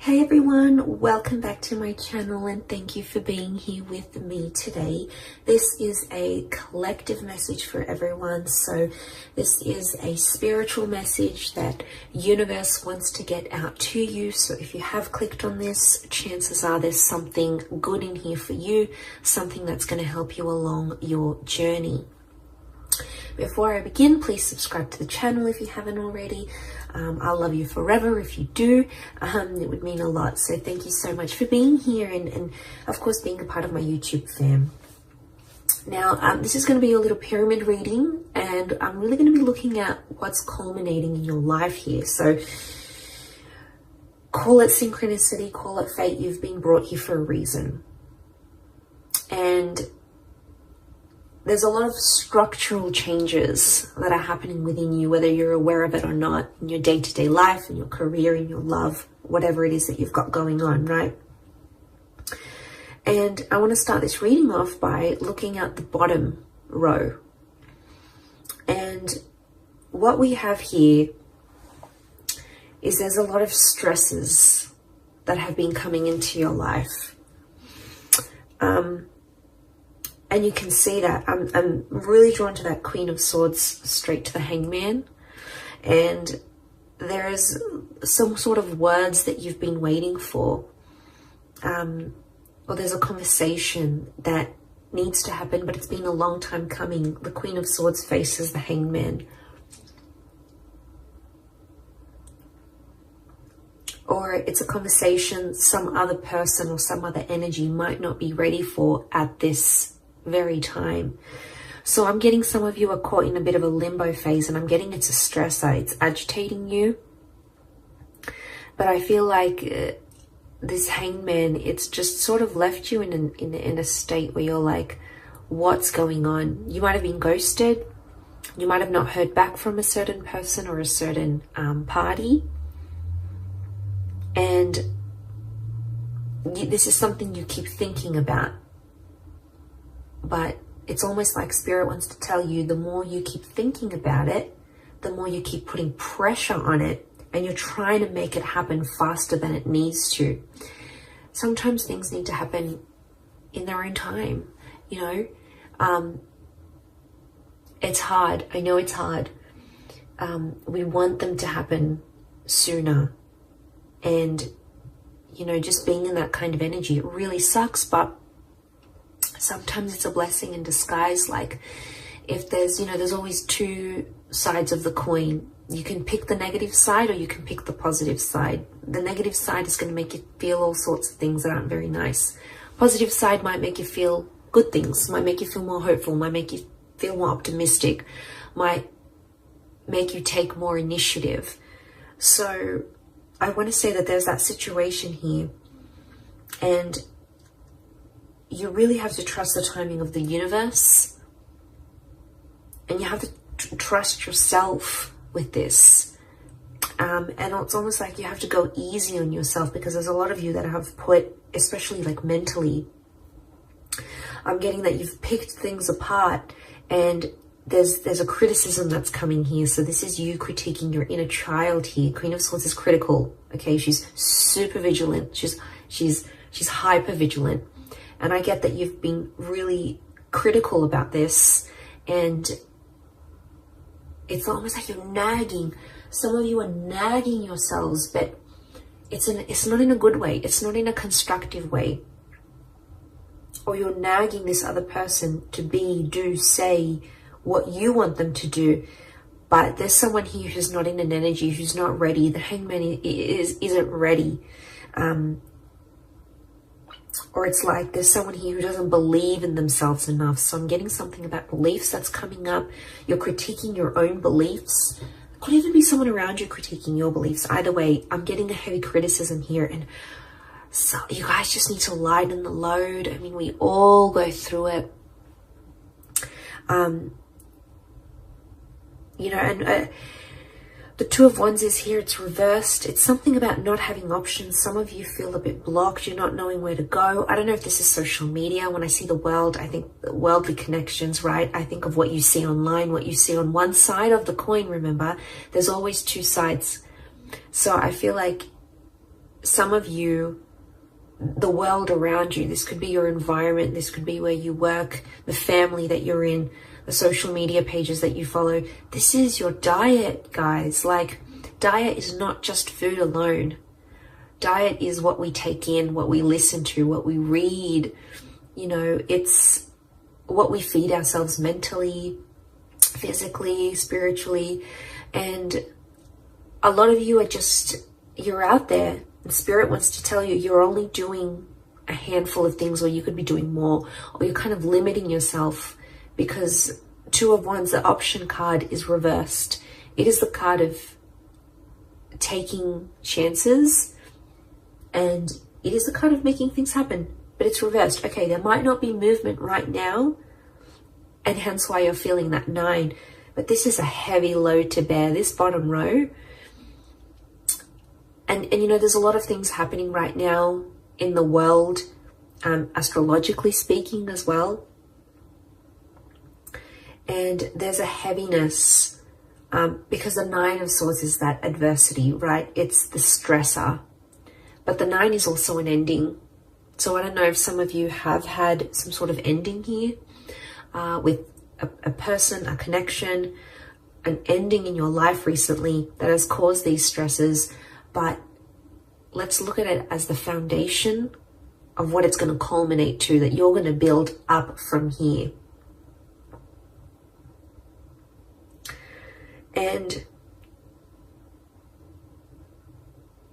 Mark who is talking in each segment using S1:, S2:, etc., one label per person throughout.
S1: Hey everyone, welcome back to my channel and thank you for being here with me today. This is a collective message for everyone. So this is a spiritual message that universe wants to get out to you. So if you have clicked on this, chances are there's something good in here for you, something that's going to help you along your journey. Before I begin, please subscribe to the channel if you haven't already. I'll love you forever if you do. It would mean a lot. So thank you so much for being here and of course being a part of my YouTube fam. Now, this is going to be a little pyramid reading, and I'm really going to be looking at what's culminating in your life here. So call it synchronicity, call it fate. You've been brought here for a reason. And there's a lot of structural changes that are happening within you, whether you're aware of it or not, in your day-to-day life, in your career, in your love, whatever it is that you've got going on, right? And I want to start this reading off by looking at the bottom row. And what we have here is there's a lot of stresses that have been coming into your life. And you can see that I'm really drawn to that Queen of Swords straight to the Hangman. And there is some sort of words that you've been waiting for. Or there's a conversation that needs to happen, but it's been a long time coming. The Queen of Swords faces the Hangman. Or it's a conversation some other person or some other energy might not be ready for at this very time. So I'm getting some of you are caught in a bit of a limbo phase, and I'm getting it's a stressor. It's agitating you. But I feel like this Hangman, it's just sort of left you in a state where you're like, what's going on? You might have been ghosted. You might have not heard back from a certain person or a certain party. And this is something you keep thinking about. But it's almost like Spirit wants to tell you, the more you keep thinking about it, the more you keep putting pressure on it, and you're trying to make it happen faster than it needs to. Sometimes things need to happen in their own time, you know. It's hard. I know it's hard. We want them to happen sooner. And, you know, just being in that kind of energy, it really sucks, but sometimes it's a blessing in disguise. Like if there's, you know, there's always two sides of the coin. You can pick the negative side or you can pick the positive side. The negative side is going to make you feel all sorts of things that aren't very nice. Positive side might make you feel good things, might make you feel more hopeful, might make you feel more optimistic, might make you take more initiative. So I want to say that there's that situation here, and you really have to trust the timing of the universe, and you have to trust yourself with this. And it's almost like you have to go easy on yourself, because there's a lot of you that have put, especially like mentally, I'm getting that you've picked things apart, and there's a criticism that's coming here. So this is you critiquing your inner child here. Queen of Swords is critical. Okay, she's super vigilant. She's hyper vigilant. And I get that you've been really critical about this, and it's almost like you're nagging. Some of you are nagging yourselves, but it's not in a good way. It's not in a constructive way. Or you're nagging this other person to be, do, say what you want them to do. But there's someone here who's not in an energy, who's not ready. The Hangman isn't ready. Or it's like there's someone here who doesn't believe in themselves enough. So I'm getting something about beliefs that's coming up. You're critiquing your own beliefs. It could even be someone around you critiquing your beliefs. Either way, I'm getting a heavy criticism here. And so you guys just need to lighten the load. I mean, we all go through it. You know, and the Two of Wands is here. It's reversed. It's something about not having options. Some of you feel a bit blocked. You're not knowing where to go. I don't know if this is social media. When I see the world, I think worldly connections, right? I think of what you see online, what you see on one side of the coin. Remember, there's always two sides. So I feel like some of you, the world around you, this could be your environment, this could be where you work, the family that you're in, the social media pages that you follow. This is your diet, guys. Like, diet is not just food alone. Diet is what we take in, what we listen to, what we read. You know, it's what we feed ourselves mentally, physically, spiritually. And a lot of you are just, you're out there, and Spirit wants to tell you you're only doing a handful of things, or you could be doing more, or you're kind of limiting yourself, because Two of Wands, the option card, is reversed. It is the card of taking chances, and it is the card of making things happen, but it's reversed. Okay, there might not be movement right now, and hence why you're feeling that 9, but this is a heavy load to bear, this bottom row. And you know, there's a lot of things happening right now in the world, astrologically speaking as well. And there's a heaviness, because the 9 of Swords is that adversity, right? It's the stressor. But the 9 is also an ending. So I don't know if some of you have had some sort of ending here, with a person, a connection, an ending in your life recently that has caused these stresses. But let's look at it as the foundation of what it's going to culminate to, that you're going to build up from here. And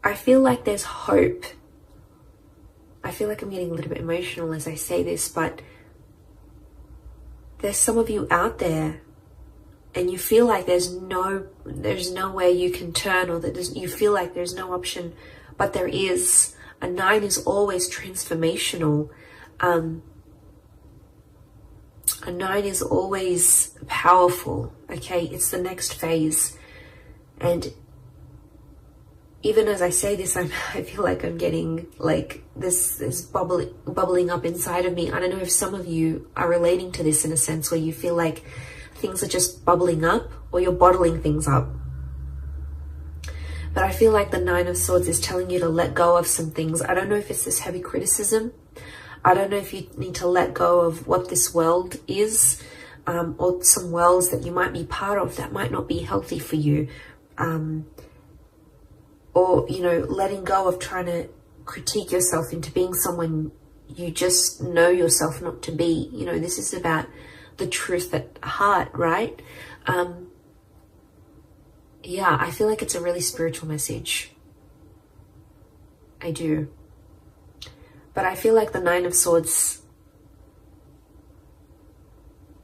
S1: I feel like there's hope. I feel like I'm getting a little bit emotional as I say this, but there's some of you out there and you feel like there's no way you can turn, or that you feel like there's no option, but there is. A 9 is always transformational. A 9 is always powerful, okay? It's the next phase. And even as I say this, I feel like I'm getting like this is bubbling up inside of me. I don't know if some of you are relating to this in a sense where you feel like things are just bubbling up, or you're bottling things up. But I feel like the 9 of Swords is telling you to let go of some things. I don't know if it's this heavy criticism. I don't know if you need to let go of what this world is, or some worlds that you might be part of that might not be healthy for you. Or, you know, letting go of trying to critique yourself into being someone you just know yourself not to be. You know, this is about the truth at heart, right? Yeah, I feel like it's a really spiritual message. I do. But I feel like the 9 of Swords,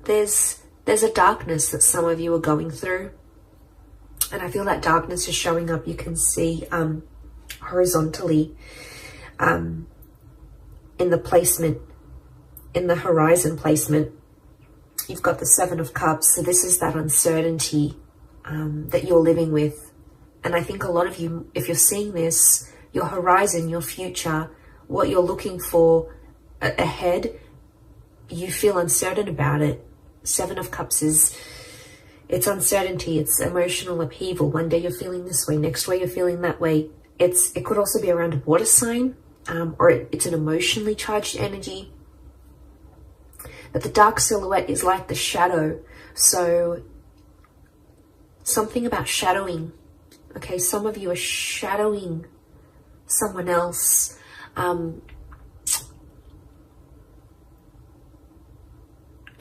S1: there's a darkness that some of you are going through. And I feel that darkness is showing up. You can see horizontally in the placement, in the horizon placement. You've got the 7 of Cups. So this is that uncertainty that you're living with. And I think a lot of you, if you're seeing this, your horizon, your future, what you're looking for ahead, you feel uncertain about it. 7 of Cups is, it's uncertainty, it's emotional upheaval. One day you're feeling this way, next way you're feeling that way. It could also be around a water sign, or it's an emotionally charged energy. But the dark silhouette is like the shadow. So something about shadowing. Okay, some of you are shadowing someone else.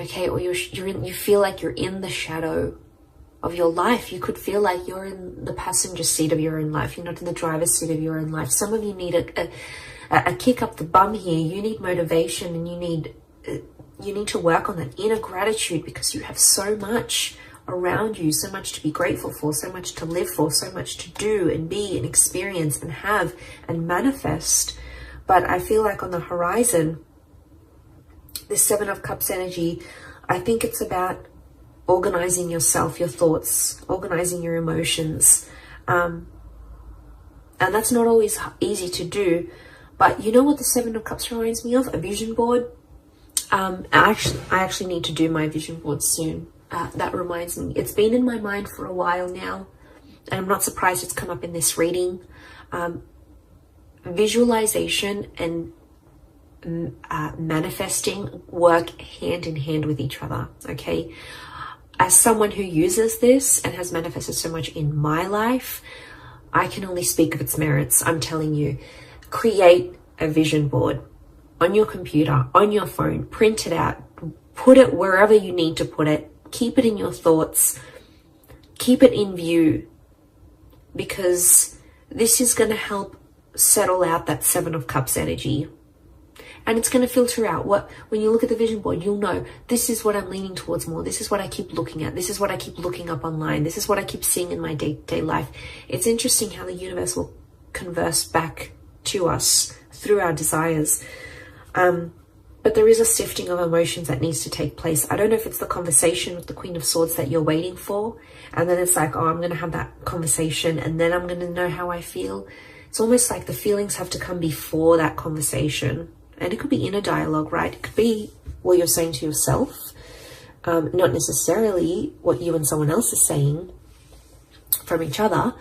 S1: Okay, or you feel like you're in the shadow of your life. You could feel like you're in the passenger seat of your own life. You're not in the driver's seat of your own life. Some of you need a kick up the bum here. You need motivation, and you need to work on that inner gratitude, because you have so much around you, so much to be grateful for, so much to live for, so much to do and be and experience and have and manifest. But I feel like on the horizon, this 7 of Cups energy, I think it's about organizing yourself, your thoughts, organizing your emotions. And that's not always easy to do. But you know what the 7 of Cups reminds me of? A vision board. I actually need to do my vision board soon. That reminds me. It's been in my mind for a while now. And I'm not surprised it's come up in this reading. visualization and manifesting work hand in hand with each other, okay? As someone who uses this and has manifested so much in my life, I can only speak of its merits. I'm telling you, create a vision board on your computer, on your phone, print it out, put it wherever you need to put it, keep it in your thoughts, keep it in view, because this is going to help settle out that Seven of Cups energy. And it's going to filter out when you look at the vision board, you'll know this is what I'm leaning towards more. This is what I keep looking at. This is what I keep looking up online. This is what I keep seeing in my day-to-day life. It's interesting how the universe will converse back to us through our desires. But there is a sifting of emotions that needs to take place. I don't know if it's the conversation with the Queen of Swords that you're waiting for. And then it's like, oh, I'm going to have that conversation and then I'm going to know how I feel. It's almost like the feelings have to come before that conversation. And it could be inner dialogue, right? It could be what you're saying to yourself, not necessarily what you and someone else is saying from each other.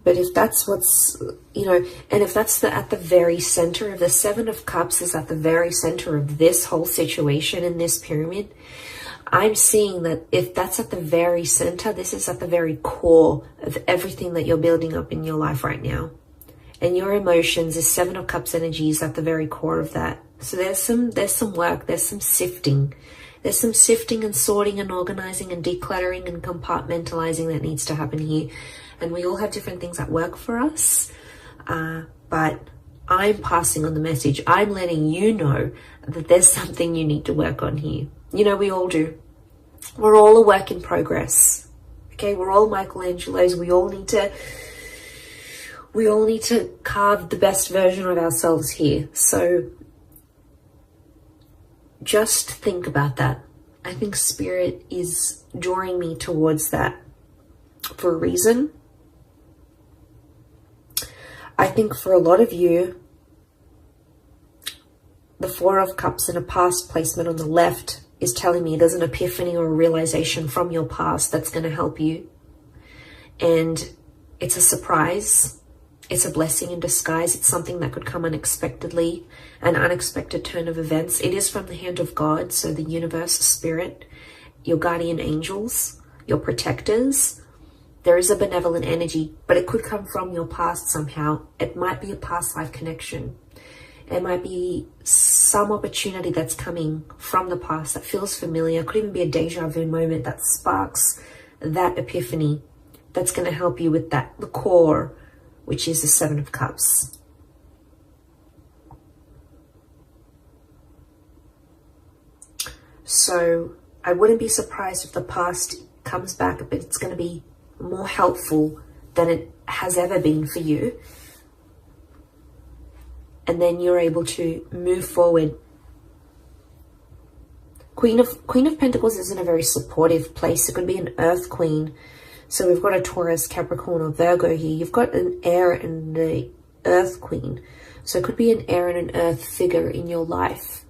S1: But if that's what's, and if that's at the very center of the Seven of Cups is at the very center of this whole situation in this pyramid, I'm seeing that if that's at the very center, this is at the very core of everything that you're building up in your life right now. And your emotions, this Seven of Cups energy is at the very core of that. So there's some work, there's some sifting. There's some sifting and sorting and organizing and decluttering and compartmentalizing that needs to happen here. And we all have different things that work for us. But I'm passing on the message. I'm letting you know that there's something you need to work on here. We all do. We're all a work in progress. Okay, we're all Michelangelos. We all need to carve the best version of ourselves here. So just think about that. I think Spirit is drawing me towards that for a reason. I think for a lot of you, the Four of Cups in a past placement on the left is telling me there's an epiphany or a realization from your past that's going to help you. And it's a surprise. It's a blessing in disguise. It's something that could come unexpectedly, an unexpected turn of events. It is from the hand of God, so the universe, Spirit, your guardian angels, your protectors. There is a benevolent energy, but it could come from your past somehow. It might be a past life connection. It might be some opportunity that's coming from the past that feels familiar. It could even be a deja vu moment that sparks that epiphany that's going to help you with the core, which is the Seven of Cups. So I wouldn't be surprised if the past comes back, but it's going to be more helpful than it has ever been for you. And then you're able to move forward. Queen of Pentacles is in a very supportive place. It could be an Earth Queen. So we've got a Taurus, Capricorn, or Virgo here. You've got an air and the Earth Queen. So it could be an air and an earth figure in your life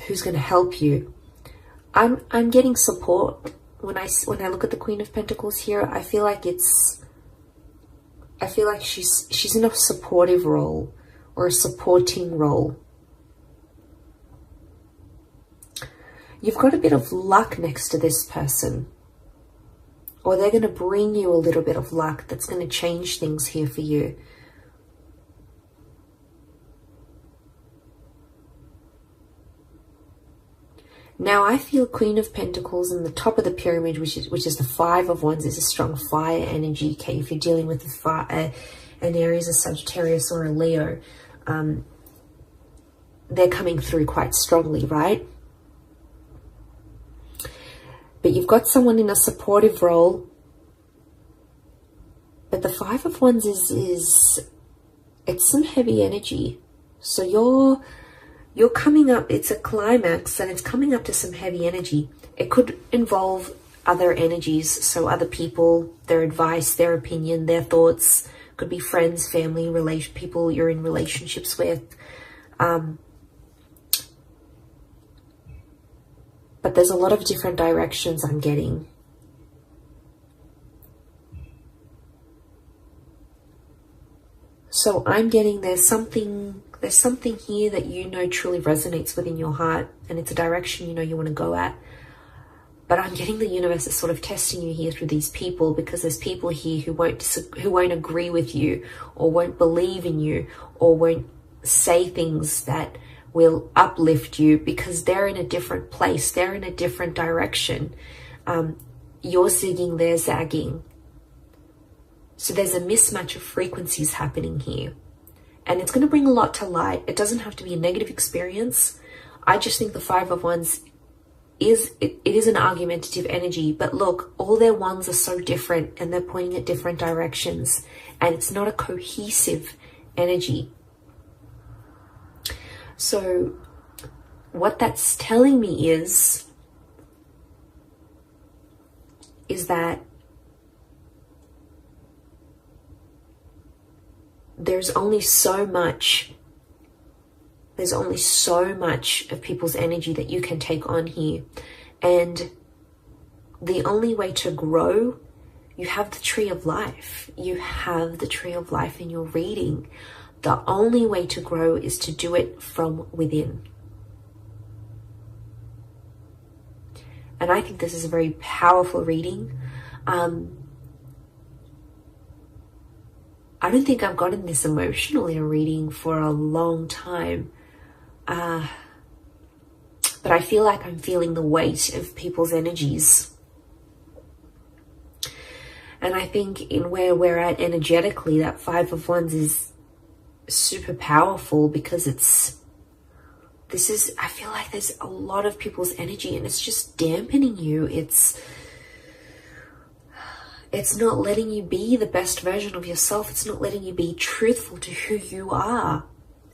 S1: who's going to help you. I'm getting support. When I look at the Queen of Pentacles here, I feel like she's in a supportive role or a supporting role. You've got a bit of luck next to this person, or they're going to bring you a little bit of luck that's going to change things here for you. Now I feel Queen of Pentacles in the top of the pyramid, which is the Five of Wands, is a strong fire energy. Okay, if you're dealing with an Aries, a Sagittarius, or a Leo, they're coming through quite strongly, right? But you've got someone in a supportive role. But the Five of Wands it's some heavy energy. So you're coming up, it's a climax and it's coming up to some heavy energy. It could involve other energies, so other people, their advice, their opinion, their thoughts. Could be friends, family, people you're in relationships with. but there's a lot of different directions I'm getting. So I'm getting there's something here that you know truly resonates within your heart, and it's a direction you know you want to go at. But I'm getting the universe is sort of testing you here through these people, because there's people here who won't agree with you, or won't believe in you, or won't say things that will uplift you, because they're in a different place. They're in a different direction. You're zigging, they're zagging. So there's a mismatch of frequencies happening here. And it's going to bring a lot to light. It doesn't have to be a negative experience. I just think the Five of Wands it is an argumentative energy, but look, all their wands are so different and they're pointing at different directions, and it's not a cohesive energy. So what that's telling me is that there's only so much of people's energy that you can take on here. And the only way to grow, you have the tree of life. You have the tree of life in your reading. The only way to grow is to do it from within. And I think this is a very powerful reading. I don't think I've gotten this emotional in a reading for a long time. But I feel like I'm feeling the weight of people's energies. And I think in where we're at energetically, that Five of Wands is super powerful, because I feel like there's a lot of people's energy and it's just dampening you. It's not letting you be the best version of yourself. It's not letting you be truthful to who you are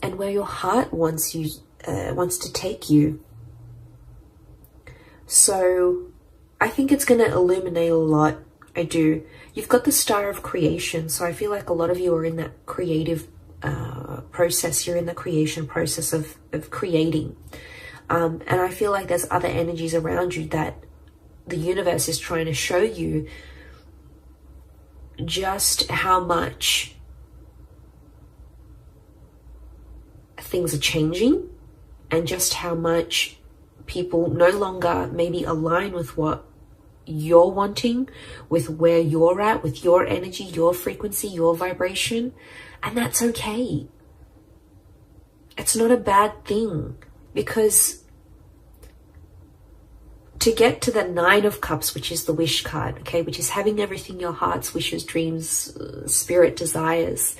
S1: and where your heart wants to take you. So I think it's going to illuminate a lot. I do. You've got the Star of Creation, so I feel like a lot of you are in that creative process. You're in the creation process of creating. And I feel like there's other energies around you that the universe is trying to show you just how much things are changing, and just how much people no longer maybe align with what you're wanting, with where you're at, with your energy, your frequency, your vibration. And that's okay. It's not a bad thing, because to get to the Nine of Cups, which is the wish card, okay, which is having everything your heart's wishes, dreams, spirit desires,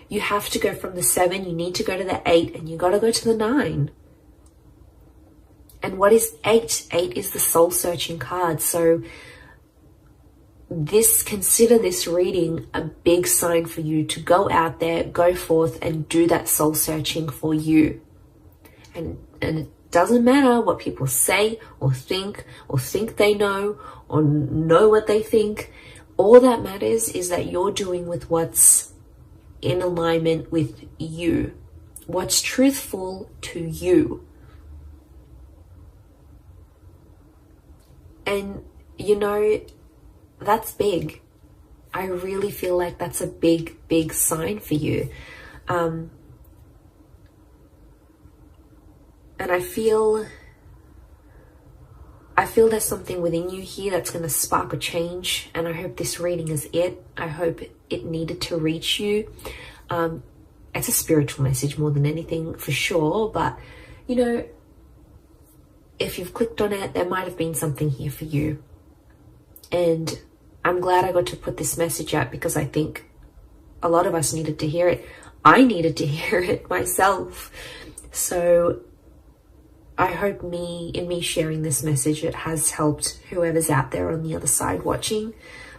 S1: you have to go from the 7, you need to go to the 8, and you got to go to the 9. And what is 8? 8 is the soul searching card. So consider this reading a big sign for you to go out there, go forth and do that soul searching for you. And it doesn't matter what people say or think they know or know what they think. All that matters is that you're doing with what's in alignment with you, what's truthful to you. And you know, that's big. I really feel like that's a big, big sign for you. And I feel there's something within you here that's going to spark a change. And I hope this reading is it. I hope it needed to reach you. It's a spiritual message more than anything, for sure. But, you know, if you've clicked on it, there might have been something here for you. And I'm glad I got to put this message out, because I think a lot of us needed to hear it. I needed to hear it myself. So I hope in me sharing this message, it has helped whoever's out there on the other side watching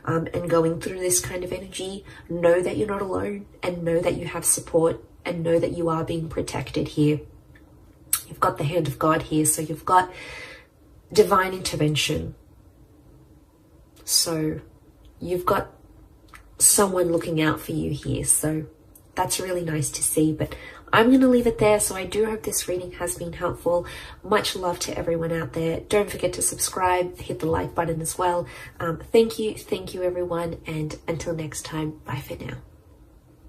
S1: and going through this kind of energy. Know that you're not alone, and know that you have support, and know that you are being protected here. You've got the hand of God here, so you've got divine intervention. So you've got someone looking out for you here. So that's really nice to see. But I'm going to leave it there. So I do hope this reading has been helpful. Much love to everyone out there. Don't forget to subscribe, hit the like button as well. Thank you everyone, and until next time, bye for now.